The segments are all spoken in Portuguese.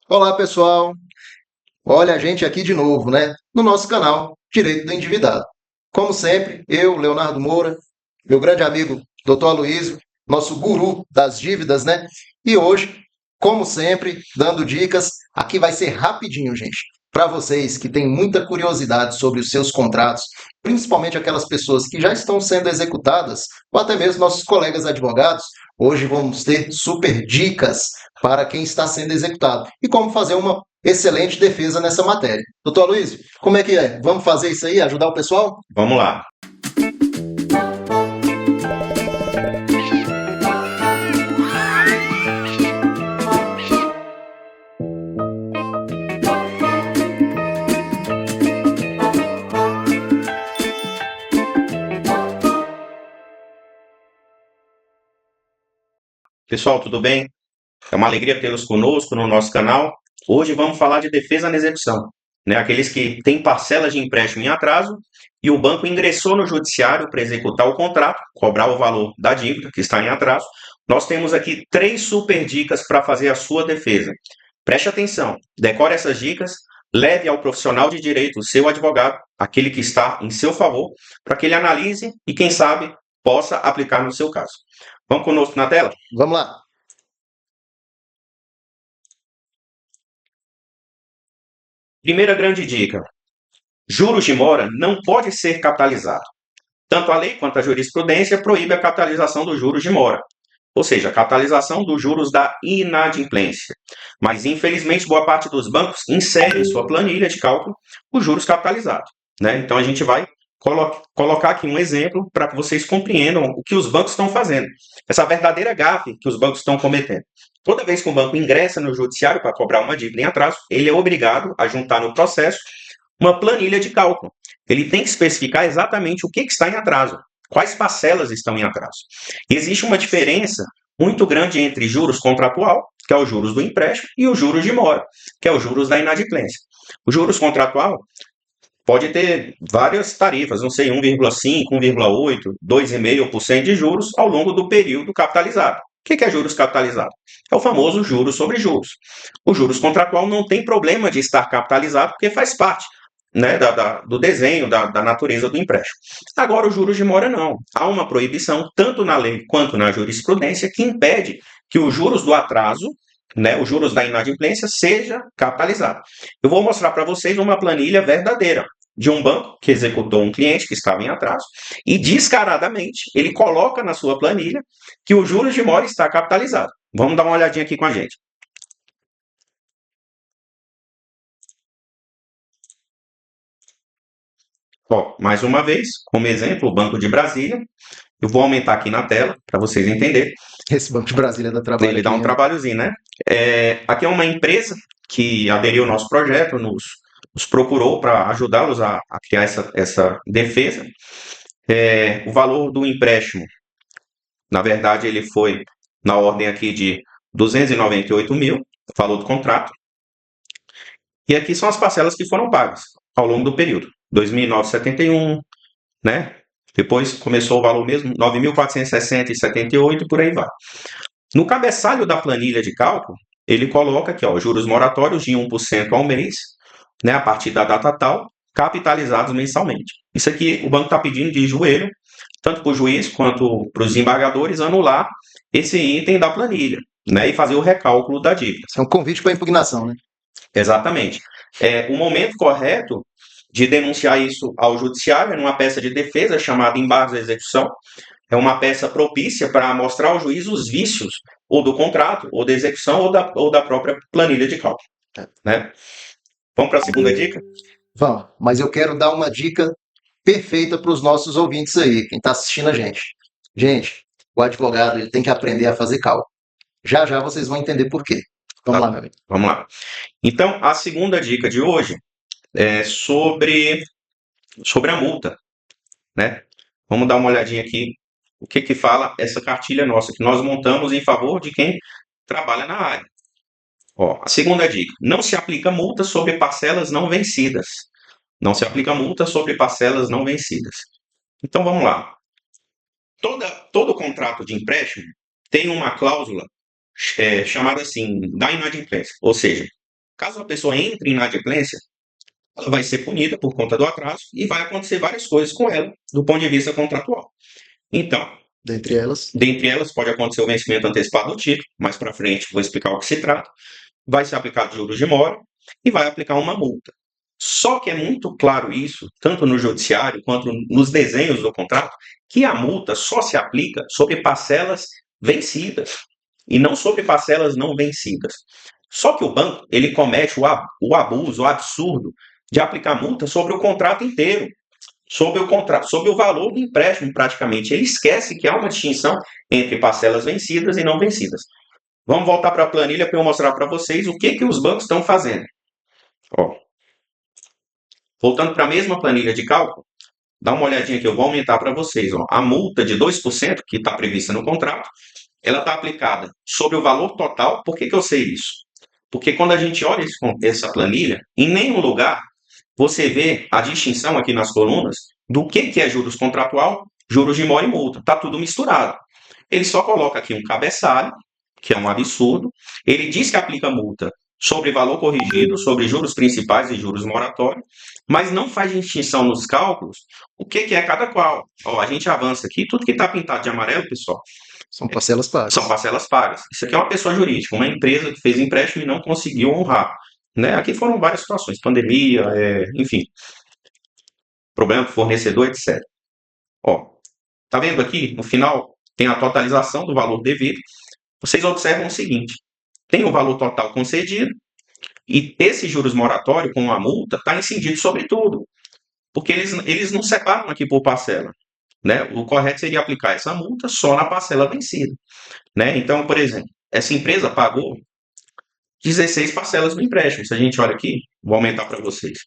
Olá, pessoal. Olha a gente aqui de novo, né? No nosso canal Direito do Endividado. Como sempre, eu, Leonardo Moura, meu grande amigo Dr. Aloysio, nosso guru das dívidas, né? E hoje, como sempre, dando dicas. Aqui vai ser rapidinho, gente. Para vocês que têm muita curiosidade sobre os seus contratos, principalmente aquelas pessoas que já estão sendo executadas, ou até mesmo nossos colegas advogados, hoje vamos ter super dicas para quem está sendo executado e como fazer uma excelente defesa nessa matéria. Doutor Luiz, como é que é? Vamos fazer isso aí, ajudar o pessoal? Vamos lá. Pessoal, tudo bem? É uma alegria tê-los conosco no nosso canal. Hoje vamos falar de defesa na execução, né? Aqueles que têm parcelas de empréstimo em atraso e o banco ingressou no judiciário para executar o contrato, cobrar o valor da dívida que está em atraso. Nós temos aqui 3 super dicas para fazer a sua defesa. Preste atenção, decore essas dicas, leve ao profissional de direito, o seu advogado, aquele que está em seu favor, para que ele analise e, quem sabe, possa aplicar no seu caso. Vamos conosco na tela? Vamos lá. Primeira grande dica: juros de mora não pode ser capitalizado. Tanto a lei quanto a jurisprudência proíbe a capitalização dos juros de mora, ou seja, a capitalização dos juros da inadimplência. Mas, infelizmente, boa parte dos bancos insere em sua planilha de cálculo os juros capitalizados, né? Então, a gente vai colocar aqui um exemplo para que vocês compreendam o que os bancos estão fazendo, essa verdadeira gafe que os bancos estão cometendo. Toda vez que um banco ingressa no judiciário para cobrar uma dívida em atraso, ele é obrigado a juntar no processo uma planilha de cálculo. Ele tem que especificar exatamente o que está em atraso, quais parcelas estão em atraso. E existe uma diferença muito grande entre juros contratual, que é os juros do empréstimo, e os juros de mora, que é os juros da inadimplência. O juros contratual pode ter várias tarifas, não sei, 1,5, 1,8, 2,5% de juros ao longo do período capitalizado. O que é juros capitalizado? É o famoso juros sobre juros. O juros contratual não tem problema de estar capitalizado, porque faz parte, né, do desenho, da natureza do empréstimo. Agora, os juros de mora não. Há uma proibição, tanto na lei quanto na jurisprudência, que impede que os juros do atraso, né, os juros da inadimplência, seja capitalizado. Eu vou mostrar para vocês uma planilha verdadeira de um banco que executou um cliente que estava em atraso e, descaradamente, ele coloca na sua planilha que o juros de mora está capitalizado. Vamos dar uma olhadinha aqui com a gente. Ó, mais uma vez, como exemplo, o Banco de Brasília. Eu vou aumentar aqui na tela para vocês entenderem. Esse Banco de Brasília dá trabalho Ele dá aqui, um hein? trabalhozinho, né? Aqui é uma empresa que aderiu ao nosso projeto, nos procurou para ajudá-los a criar essa defesa. O valor do empréstimo, na verdade, ele foi na ordem aqui de 298 mil, valor do contrato. E aqui são as parcelas que foram pagas ao longo do período. 2.971, né? Depois começou o valor mesmo, 9.460,78 e por aí vai. No cabeçalho da planilha de cálculo, ele coloca aqui, ó, juros moratórios de 1% ao mês, né, a partir da data tal, capitalizados mensalmente. Isso aqui o banco está pedindo de joelho, tanto para o juiz quanto para os embargadores, anular esse item da planilha, né, e fazer o recálculo da dívida. Isso é um convite para impugnação, né? Exatamente. O momento correto de denunciar isso ao judiciário é numa peça de defesa chamada embargo à execução. É uma peça propícia para mostrar ao juiz os vícios ou do contrato, ou da execução, ou da própria planilha de cálculo, né? Vamos para a segunda dica? Vamos, mas eu quero dar uma dica perfeita para os nossos ouvintes aí, quem está assistindo a gente. Gente, o advogado ele tem que aprender a fazer cálculo. Já já vocês vão entender por quê. Vamos lá, meu amigo. Vamos lá. Então, a segunda dica de hoje é sobre a multa, né? Vamos dar uma olhadinha aqui o que fala essa cartilha nossa que nós montamos em favor de quem trabalha na área. Ó, a segunda dica: não se aplica multa sobre parcelas não vencidas. Não se aplica multa sobre parcelas não vencidas. Então vamos lá. Todo contrato de empréstimo tem uma cláusula chamada assim, da inadimplência. Ou seja, Caso a pessoa entre em inadimplência, ela vai ser punida por conta do atraso e vai acontecer várias coisas com ela do ponto de vista contratual. Então, dentre elas pode acontecer o vencimento antecipado do título, mais para frente vou explicar o que se trata, vai ser aplicado juros de mora e vai aplicar uma multa. Só que é muito claro isso, tanto no judiciário quanto nos desenhos do contrato, que a multa só se aplica sobre parcelas vencidas e não sobre parcelas não vencidas. Só que o banco ele comete o abuso, o absurdo de aplicar multa sobre o contrato inteiro, sobre o contrato, sobre o valor do empréstimo praticamente. Ele esquece que há uma distinção entre parcelas vencidas e não vencidas. Vamos voltar para a planilha para eu mostrar para vocês o que os bancos estão fazendo. Ó, voltando para a mesma planilha de cálculo, dá uma olhadinha que eu vou aumentar para vocês. Ó. A multa de 2% que está prevista no contrato, ela está aplicada sobre o valor total. Por que eu sei isso? Porque quando a gente olha essa planilha, em nenhum lugar você vê a distinção aqui nas colunas do que é juros contratual, juros de mora e multa. Está tudo misturado. Ele só coloca aqui um cabeçalho, que é um absurdo. Ele diz que aplica multa sobre valor corrigido, sobre juros principais e juros moratórios, mas não faz distinção nos cálculos o que é cada qual. Ó, a gente avança aqui, tudo que está pintado de amarelo, pessoal, são parcelas pagas. São parcelas pagas. Isso aqui é uma pessoa jurídica, uma empresa que fez empréstimo e não conseguiu honrar. Né? Aqui foram várias situações, pandemia, enfim, problema com fornecedor, etc. Ó, tá vendo aqui, no final, tem a totalização do valor devido. Vocês observam o seguinte, tem o valor total concedido e esse juros moratório com a multa está incidido sobre tudo, porque eles não separam aqui por parcela. Né? O correto seria aplicar essa multa só na parcela vencida. Né? Então, por exemplo, essa empresa pagou 16 parcelas do empréstimo. Se a gente olha aqui, vou aumentar para vocês.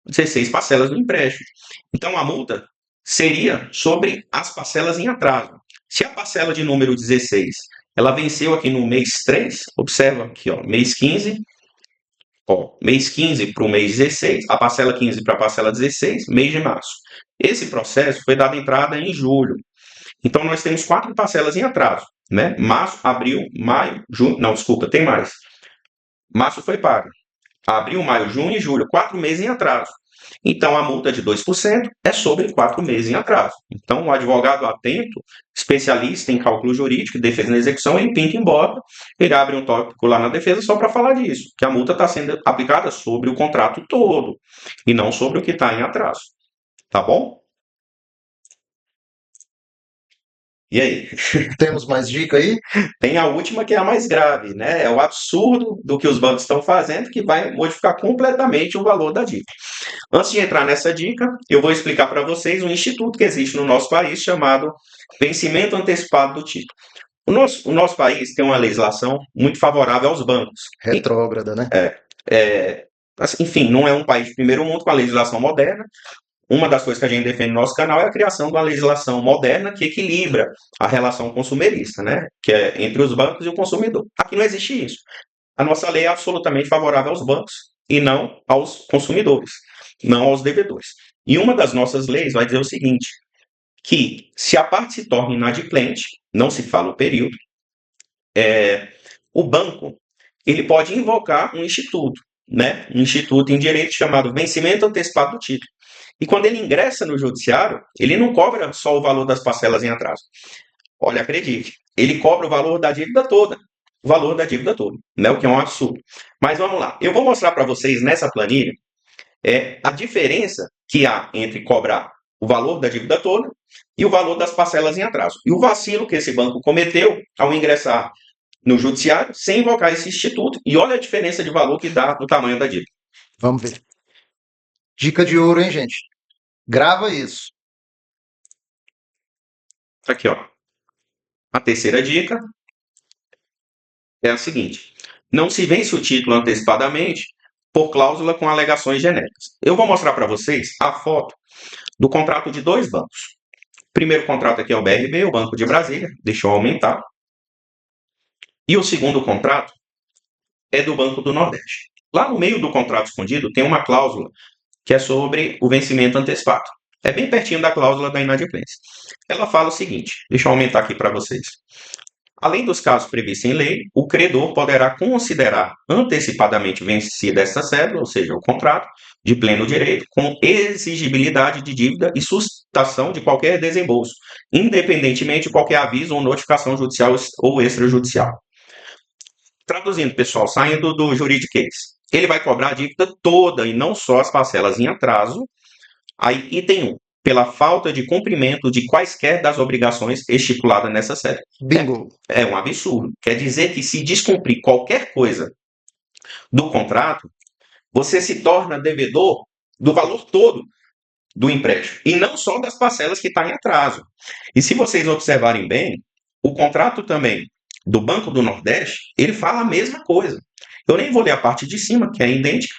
16 parcelas do empréstimo. Então, a multa seria sobre as parcelas em atraso. Se a parcela de número 16, ela venceu aqui no mês 3, observa aqui, ó, mês 15, mês 15 para o mês 16, a parcela 15 para a parcela 16, mês de março. Esse processo foi dado entrada em julho. Então, nós temos 4 parcelas em atraso. Né? Março, abril, maio, junho. Não, desculpa, tem mais. Março foi pago. Abril, maio, junho e julho, 4 meses em atraso. Então, a multa de 2% é sobre 4 meses em atraso. Então, o advogado atento, especialista em cálculo jurídico e defesa na execução, ele pinta em bota, ele abre um tópico lá na defesa só para falar disso, que a multa está sendo aplicada sobre o contrato todo e não sobre o que está em atraso. Tá bom? E aí? Temos mais dica aí? Tem a última que é a mais grave, né? É o absurdo do que os bancos estão fazendo que vai modificar completamente o valor da dívida. Antes de entrar nessa dica, eu vou explicar para vocês um instituto que existe no nosso país chamado vencimento antecipado do título. O nosso país tem uma legislação muito favorável aos bancos. Retrógrada, né? Enfim, não é um país de primeiro mundo com a legislação moderna. Uma das coisas que a gente defende no nosso canal é a criação de uma legislação moderna que equilibra a relação consumerista, né? Que é entre os bancos e o consumidor. Aqui não existe isso. A nossa lei é absolutamente favorável aos bancos e não aos consumidores, não aos devedores. E uma das nossas leis vai dizer o seguinte, que se a parte se torna inadimplente, não se fala o período, o banco ele pode invocar um instituto, né? Um instituto em direito chamado vencimento antecipado do título. E quando ele ingressa no judiciário, ele não cobra só o valor das parcelas em atraso. Olha, acredite, ele cobra o valor da dívida toda. O valor da dívida toda, né? O que é um absurdo. Mas vamos lá. Eu vou mostrar para vocês nessa planilha a diferença que há entre cobrar o valor da dívida toda e o valor das parcelas em atraso. E o vacilo que esse banco cometeu ao ingressar no judiciário sem invocar esse instituto. E olha a diferença de valor que dá no tamanho da dívida. Vamos ver. Dica de ouro, hein, gente? Grava isso. Aqui, ó. A terceira dica é a seguinte. Não se vence o título antecipadamente por cláusula com alegações genéricas. Eu vou mostrar para vocês a foto do contrato de 2 bancos. O primeiro contrato aqui é o BRB, o Banco de Brasília. Deixa eu aumentar. E o segundo contrato é do Banco do Nordeste. Lá no meio do contrato escondido tem uma cláusula que é sobre o vencimento antecipado. É bem pertinho da cláusula da inadimplência. Ela fala o seguinte, deixa eu aumentar aqui para vocês. Além dos casos previstos em lei, o credor poderá considerar antecipadamente vencida esta cédula, ou seja, o contrato, de pleno direito, com exigibilidade de dívida e sustentação de qualquer desembolso, independentemente de qualquer aviso ou notificação judicial ou extrajudicial. Traduzindo, pessoal, saindo do juridiquês, ele vai cobrar a dívida toda e não só as parcelas em atraso. Aí, item 1, pela falta de cumprimento de quaisquer das obrigações estipuladas nessa cédula. Bingo. É um absurdo. Quer dizer que se descumprir qualquer coisa do contrato, você se torna devedor do valor todo do empréstimo, e não só das parcelas que está em atraso. E se vocês observarem bem, o contrato também do Banco do Nordeste, ele fala a mesma coisa. Eu nem vou ler a parte de cima, que é idêntica,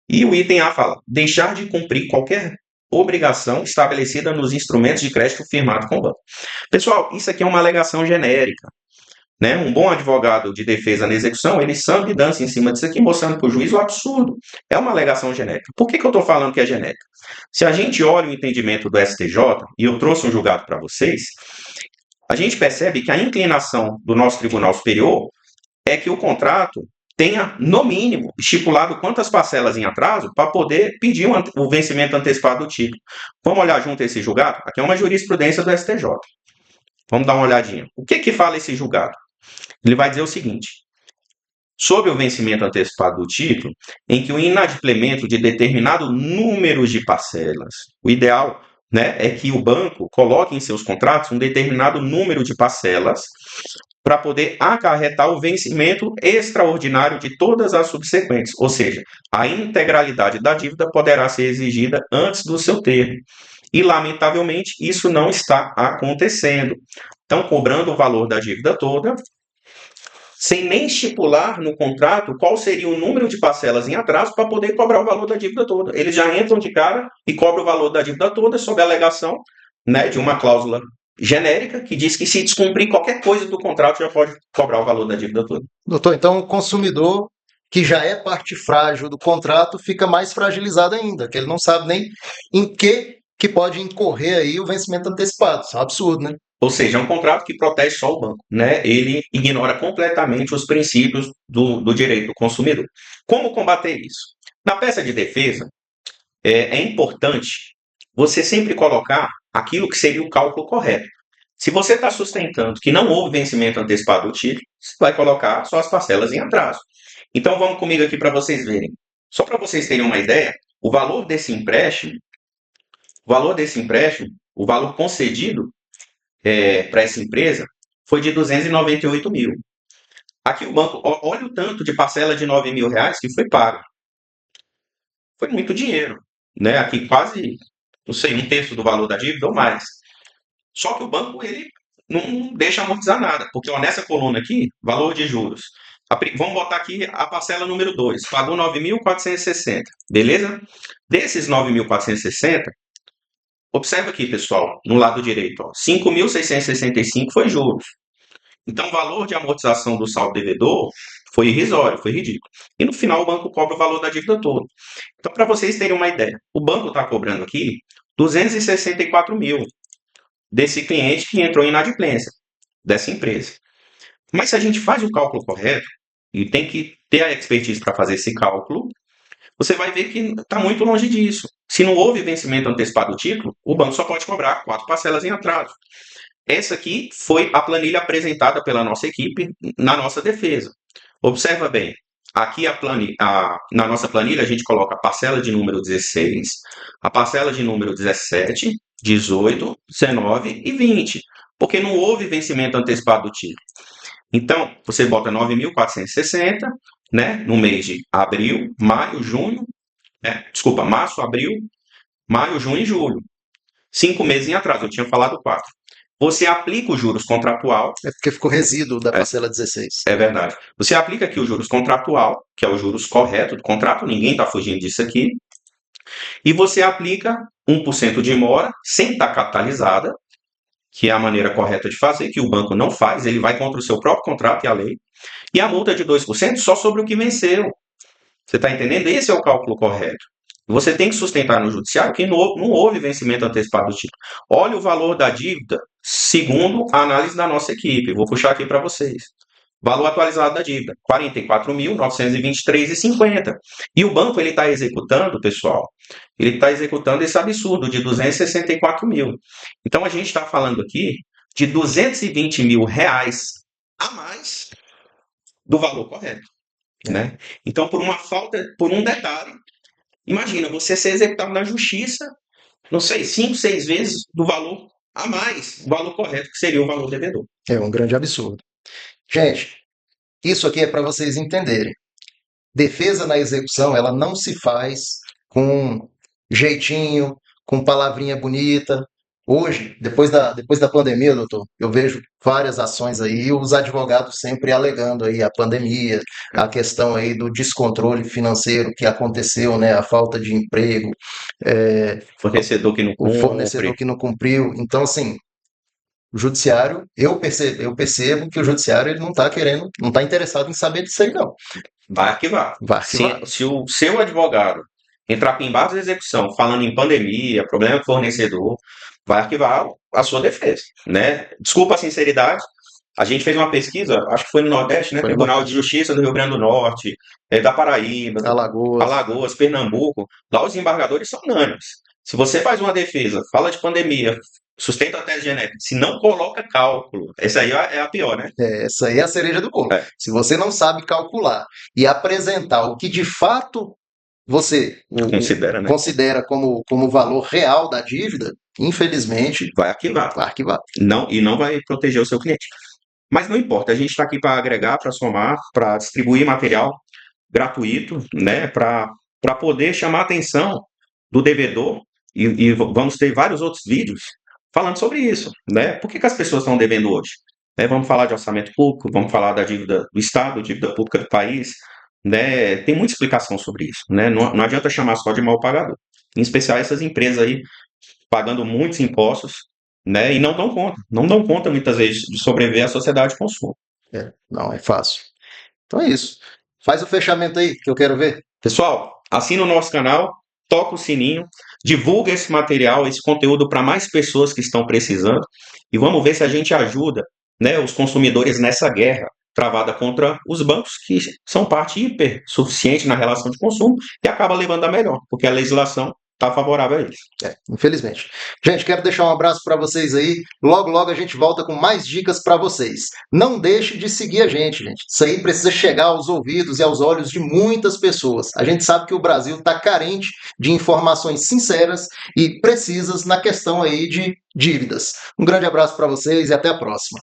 e o item A fala, deixar de cumprir qualquer obrigação estabelecida nos instrumentos de crédito firmado com o banco. Pessoal, isso aqui é uma alegação genérica. Né? Um bom advogado de defesa na execução, ele samba e dança em cima disso aqui, mostrando para o juiz o absurdo. É uma alegação genérica. Por que eu estou falando que é genérica? Se a gente olha o entendimento do STJ, e eu trouxe um julgado para vocês, a gente percebe que a inclinação do nosso Tribunal Superior é que o contrato tenha, no mínimo, estipulado quantas parcelas em atraso para poder pedir o vencimento antecipado do título. Vamos olhar junto esse julgado? Aqui é uma jurisprudência do STJ. Vamos dar uma olhadinha. O que fala esse julgado? Ele vai dizer o seguinte: sob o vencimento antecipado do título, em que o inadimplemento de determinado número de parcelas, o ideal, né, é que o banco coloque em seus contratos um determinado número de parcelas para poder acarretar o vencimento extraordinário de todas as subsequentes, ou seja, a integralidade da dívida poderá ser exigida antes do seu termo. E, lamentavelmente, isso não está acontecendo. Estão cobrando o valor da dívida toda, sem nem estipular no contrato qual seria o número de parcelas em atraso para poder cobrar o valor da dívida toda. Eles já entram de cara e cobram o valor da dívida toda sob a alegação, né, de uma cláusula genérica que diz que se descumprir qualquer coisa do contrato já pode cobrar o valor da dívida toda. Doutor, então o consumidor, que já é parte frágil do contrato, fica mais fragilizado ainda, que ele não sabe nem em que pode incorrer aí o vencimento antecipado. Isso é um absurdo, né? Ou seja, é um contrato que protege só o banco, né? Ele ignora completamente os princípios do direito do consumidor. Como combater isso? Na peça de defesa, é importante você sempre colocar aquilo que seria o cálculo correto. Se você está sustentando que não houve vencimento antecipado do título, você vai colocar só as parcelas em atraso. Então vamos comigo aqui para vocês verem. Só para vocês terem uma ideia, o valor desse empréstimo, o valor concedido para essa empresa foi de 298 mil. Aqui o banco, olha o tanto de parcela de 9 mil reais que foi pago. Foi muito dinheiro, né? Aqui quase, não sei, um terço do valor da dívida ou mais. Só que o banco, ele não deixa amortizar nada, porque ó, nessa coluna aqui, valor de juros. Vamos botar aqui a parcela número 2, pagou 9.460, beleza? Desses 9.460, observa aqui, pessoal, no lado direito, 5.665 foi juros. Então, o valor de amortização do saldo devedor foi irrisório, foi ridículo. E no final, o banco cobra o valor da dívida toda. Então, para vocês terem uma ideia, o banco está cobrando aqui 264 mil desse cliente que entrou em inadimplência, dessa empresa. Mas se a gente faz o cálculo correto, e tem que ter a expertise para fazer esse cálculo, você vai ver que está muito longe disso. Se não houve vencimento antecipado do título, o banco só pode cobrar 4 parcelas em atraso. Essa aqui foi a planilha apresentada pela nossa equipe na nossa defesa. Observa bem, aqui na nossa planilha a gente coloca a parcela de número 16, a parcela de número 17, 18, 19 e 20, porque não houve vencimento antecipado do título. Então, você bota 9.460, né, no mês de abril, maio, junho, março, abril, maio, junho e julho. 5 meses em atraso, eu tinha falado 4. Você aplica os juros contratual. É porque ficou resíduo da parcela 16. É verdade. Você aplica aqui os juros contratual, que é o juros correto do contrato, ninguém está fugindo disso aqui. E você aplica 1% de mora, sem estar capitalizada, que é a maneira correta de fazer, que o banco não faz, ele vai contra o seu próprio contrato e a lei. E a multa de 2% só sobre o que venceu. Você está entendendo? Esse é o cálculo correto. Você tem que sustentar no judiciário que não houve vencimento antecipado do título. Olha o valor da dívida segundo a análise da nossa equipe. Vou puxar aqui para vocês. Valor atualizado da dívida, R$ 44.923,50. E o banco ele está executando, pessoal, ele está executando esse absurdo de 264 mil. Então a gente está falando aqui de 220 mil reais a mais do valor correto. Né? Então, por uma falta, por um detalhe, imagina você ser executado na justiça, não sei, 5, 6 vezes do valor a mais, o valor correto, que seria o valor devedor. É um grande absurdo. Gente, isso aqui é para vocês entenderem. Defesa na execução, ela não se faz com jeitinho, com palavrinha bonita. Hoje, depois da pandemia, doutor, eu vejo várias ações aí, os advogados sempre alegando aí a pandemia, a questão aí do descontrole financeiro que aconteceu, né, a falta de emprego, Fornecedor que não o fornecedor que não cumpriu. Então, assim, o judiciário, eu percebo que o judiciário ele não está querendo, não está interessado em saber disso aí, não. Vai arquivar. Vai arquivar. Se o seu advogado entrar pimbado de execução, falando em pandemia, problema com fornecedor, vai arquivar a sua defesa, né? Desculpa a sinceridade, a gente fez uma pesquisa, acho que foi no Nordeste, né? Foi no Tribunal de Justiça do Rio Grande do Norte, da Paraíba, Alagoas, Pernambuco. Lá os embargadores são unânimes. Se você faz uma defesa, fala de pandemia, sustenta a tese genética, se não coloca cálculo, essa aí é a pior, né? Essa aí é a cereja do bolo. Se você não sabe calcular e apresentar o que de fato você Considera, né? considera como valor real da dívida, infelizmente, Vai arquivar. vai arquivar. E não vai proteger o seu cliente. Mas não importa, a gente está aqui para agregar, para somar, para distribuir material gratuito, né, para poder chamar a atenção do devedor, e vamos ter vários outros vídeos falando sobre isso, né? Por que as pessoas estão devendo hoje? Né, vamos falar de orçamento público, vamos falar da dívida do Estado, dívida pública do país, né? Tem muita explicação sobre isso, né? Não adianta chamar só de mal pagador. Em especial essas empresas aí pagando muitos impostos, né? E não dão conta muitas vezes de sobreviver à sociedade de consumo. Não é fácil. Então é isso. Faz o fechamento aí que eu quero ver. Pessoal, assina o nosso canal, toca o sininho, divulga esse material, esse conteúdo para mais pessoas que estão precisando e vamos ver se a gente ajuda, né, os consumidores nessa guerra travada contra os bancos, que são parte hiper suficiente na relação de consumo e acaba levando a melhor, porque a legislação está favorável a eles. Infelizmente. Gente, quero deixar um abraço para vocês aí. Logo, logo a gente volta com mais dicas para vocês. Não deixe de seguir a gente. Isso aí precisa chegar aos ouvidos e aos olhos de muitas pessoas. A gente sabe que o Brasil está carente de informações sinceras e precisas na questão aí de dívidas. Um grande abraço para vocês e até a próxima.